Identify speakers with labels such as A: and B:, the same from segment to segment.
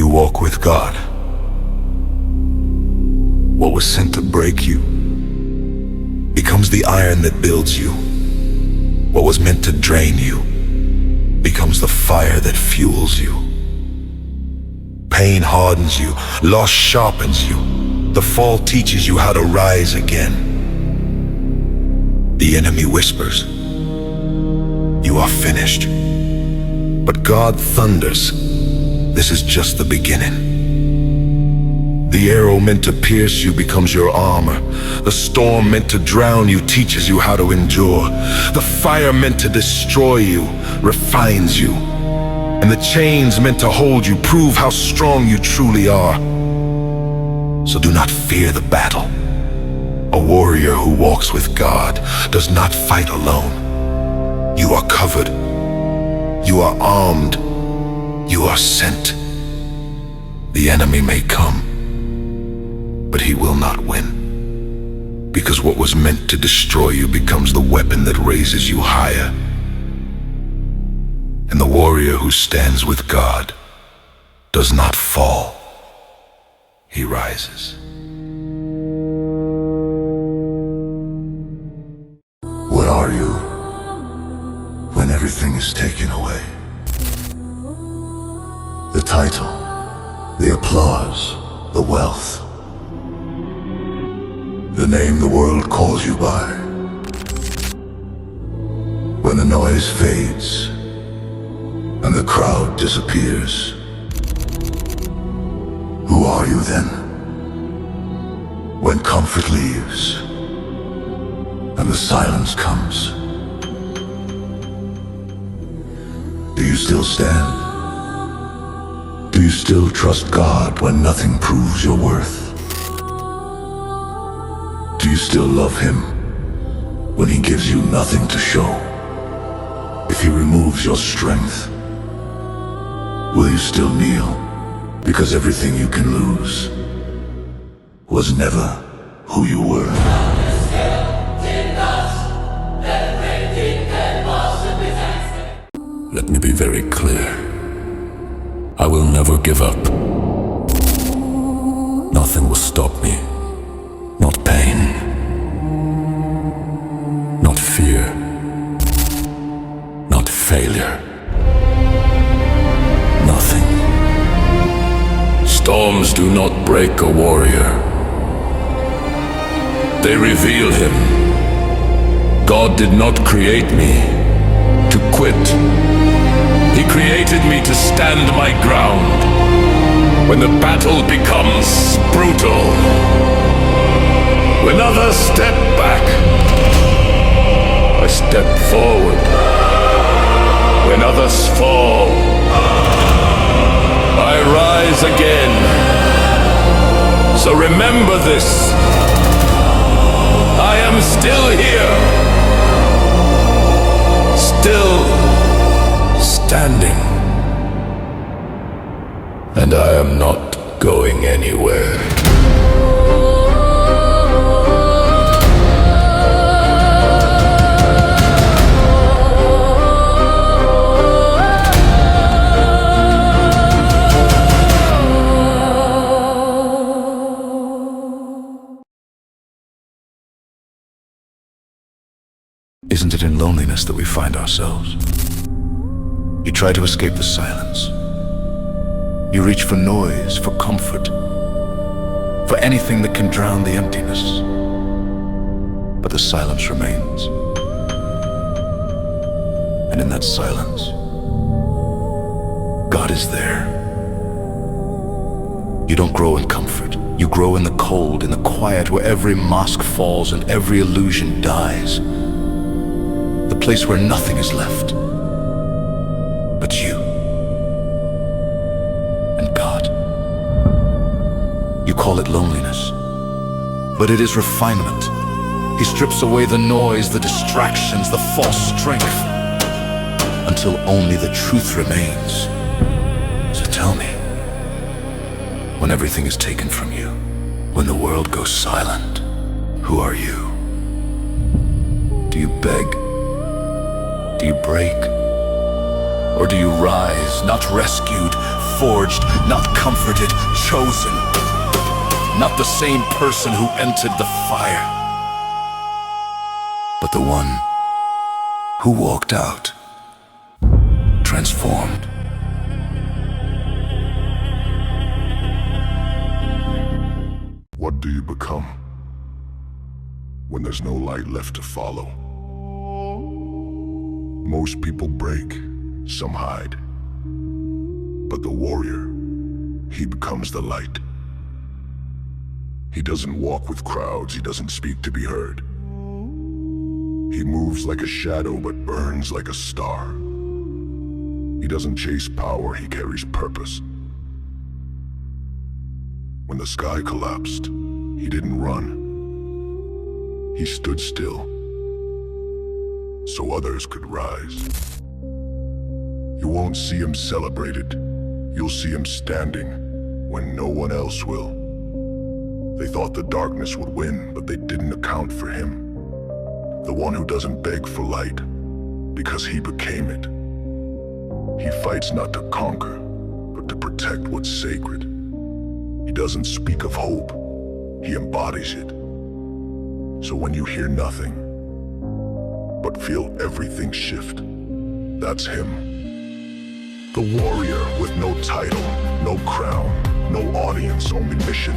A: you walk with God, what was sent to break you becomes the iron that builds you. What was meant to drain you becomes the fire that fuels you. Pain hardens you, loss sharpens you. The fall teaches you how to rise again. The enemy whispers, "You are finished." But God thunders, "This is just the beginning." The arrow meant to pierce you becomes your armor. The storm meant to drown you teaches you how to endure. The fire meant to destroy you refines you. And the chains meant to hold you prove how strong you truly are. So do not fear the battle. A warrior who walks with God does not fight alone. You are covered. You are armed. You are sent. The enemy may come, but he will not win. Because what was meant to destroy you becomes the weapon that raises you higher. And the warrior who stands with God does not fall. He rises. What are you when everything is taken away? The title, the applause, the wealth, the name the world calls you by. When the noise fades and the crowd disappears, who are you then? When comfort leaves and the silence comes, do you still stand? Do you still trust God when nothing proves your worth? Do you still love Him when He gives you nothing to show? If He removes your strength, will you still kneel? Because everything you can lose was never who you were. Let me be very clear. I will never give up. Nothing will stop me. Not pain. Not fear. Not failure. Nothing. Storms do not break a warrior. They reveal him. God did not create me to quit. He created me to stand my ground when the battle becomes brutal. When others step back, I step forward. When others fall, I rise again. So remember this. I am still here. Still standing. And I am not going anywhere. Isn't it in loneliness that we find ourselves? You try to escape the silence. You reach for noise, for comfort, for anything that can drown the emptiness. But the silence remains. And in that silence, God is there. You don't grow in comfort. You grow in the cold, in the quiet, where every mask falls and every illusion dies. The place where nothing is left but you and God. You call it loneliness, but it is refinement. He strips away the noise, the distractions, the false strength, until only the truth remains. So tell me, when everything is taken from you, when the world goes silent, who are you? Do you beg? Do you break? Or do you rise, not rescued,
B: forged, not comforted, chosen. Not the same person who entered the fire, but the one who walked out, transformed.
A: What do you become when there's no light left to follow? Most people break, some hide. But the warrior, he becomes the light. He doesn't walk with crowds, he doesn't speak to be heard. He moves like a shadow but burns like a star. He doesn't chase power, he carries purpose. When the sky collapsed, he didn't run. He stood still, so others could rise. You won't see him celebrated, you'll see him standing when no one else will. They thought the darkness would win, but they didn't account for him. The one who doesn't beg for light, because he became it. He fights not to conquer, but to protect what's sacred. He doesn't speak of hope, he embodies it. So when you hear nothing, but feel everything shift, that's him. The warrior with no title, no crown, no audience, only mission.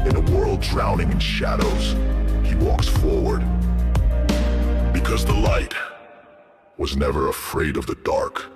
A: In a world drowning in shadows, he walks forward. Because the light was never afraid of the dark.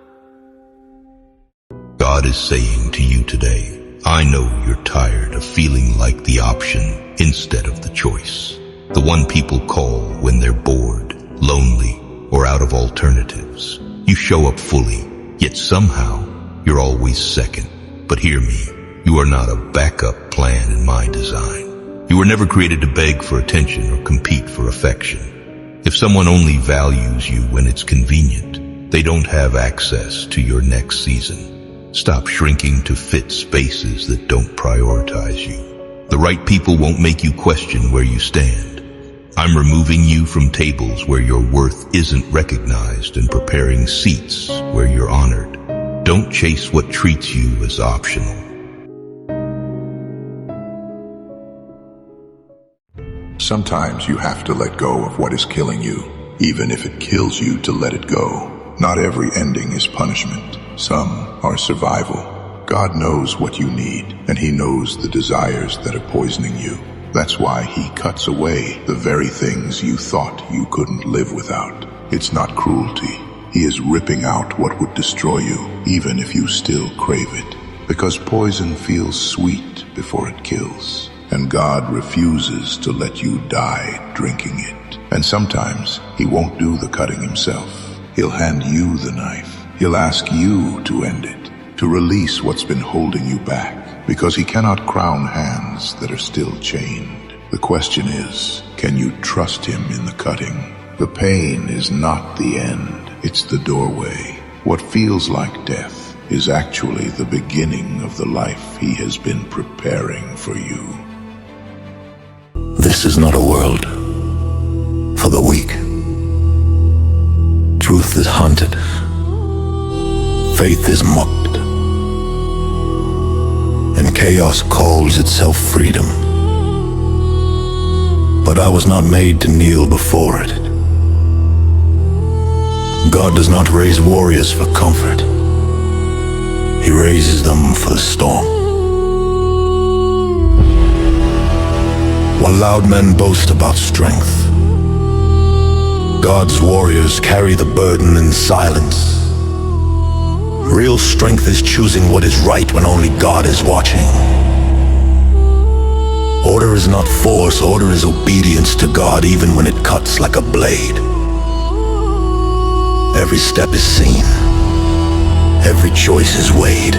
C: God is saying to you today, I know you're tired of feeling like the option instead of the choice. The one people call when they're bored, lonely, or out of alternatives. You show up fully, yet somehow you're always second. But hear me, you are not a backup plan in my design. You were never created to beg for attention or compete for affection. If someone only values you when it's convenient, they don't have access to your next season. Stop shrinking to fit spaces that don't prioritize you. The right people won't make you question where you stand. I'm removing you from tables where your worth isn't recognized and preparing seats where you're honored. Don't chase what treats you as optional.
D: Sometimes you have to let go of what is killing you, even if it kills you to let it go. Not every ending is punishment. Some are survival. God knows what you need, and He knows the desires that are poisoning you. That's why He cuts away the very things you thought you couldn't live without. It's not cruelty. He is ripping out what would destroy you, even if you still crave it. Because poison feels sweet before it kills, and God refuses to let you die drinking it. And sometimes He won't do the cutting Himself. He'll hand you the knife. He'll ask you to end it, to release what's been holding you back, because He cannot crown hands that are still chained. The question is, can you trust Him in the cutting? The pain is not the end, it's the doorway. What feels like death is actually the beginning of the life He has been preparing for you.
A: This is not a world for the weak. Truth is hunted. Faith is mocked. And chaos calls itself freedom. But I was not made to kneel before it. God does not raise warriors for comfort. He raises them for the storm. While loud men boast about strength, God's warriors carry the burden in silence. Real strength is choosing what is right when only God is watching. Order is not force, order is obedience to God even when it cuts like a blade. Every step is seen, every choice is weighed.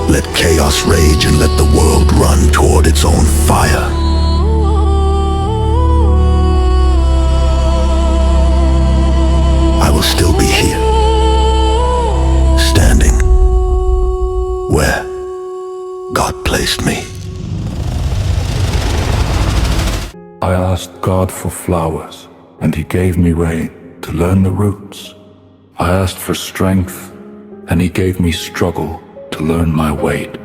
A: Let chaos rage and let the world run toward its own fire. I will still be here, standing where God placed me.
E: I asked God for flowers, and He gave me rain to learn the roots. I asked for strength, and He gave me struggle to learn my weight.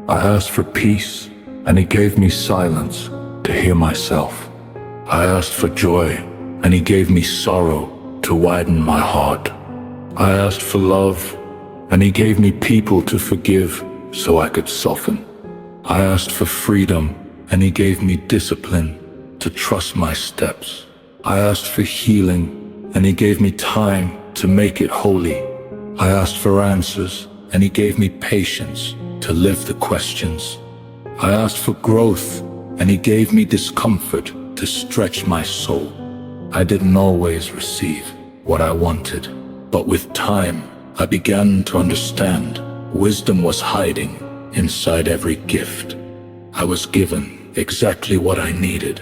E: I asked for peace, and He gave me silence to hear myself. I asked for joy, and He gave me sorrow to widen my heart. I asked for love, and He gave me people to forgive so I could soften. I asked for freedom, and He gave me discipline to trust my steps. I asked for healing, and He gave me time to make it holy. I asked for answers, and He gave me patience to live the questions. I asked for growth, and He gave me discomfort to stretch my soul. I didn't always receive what I wanted, but with time, I began to understand wisdom was hiding inside every gift. I was given exactly what I needed,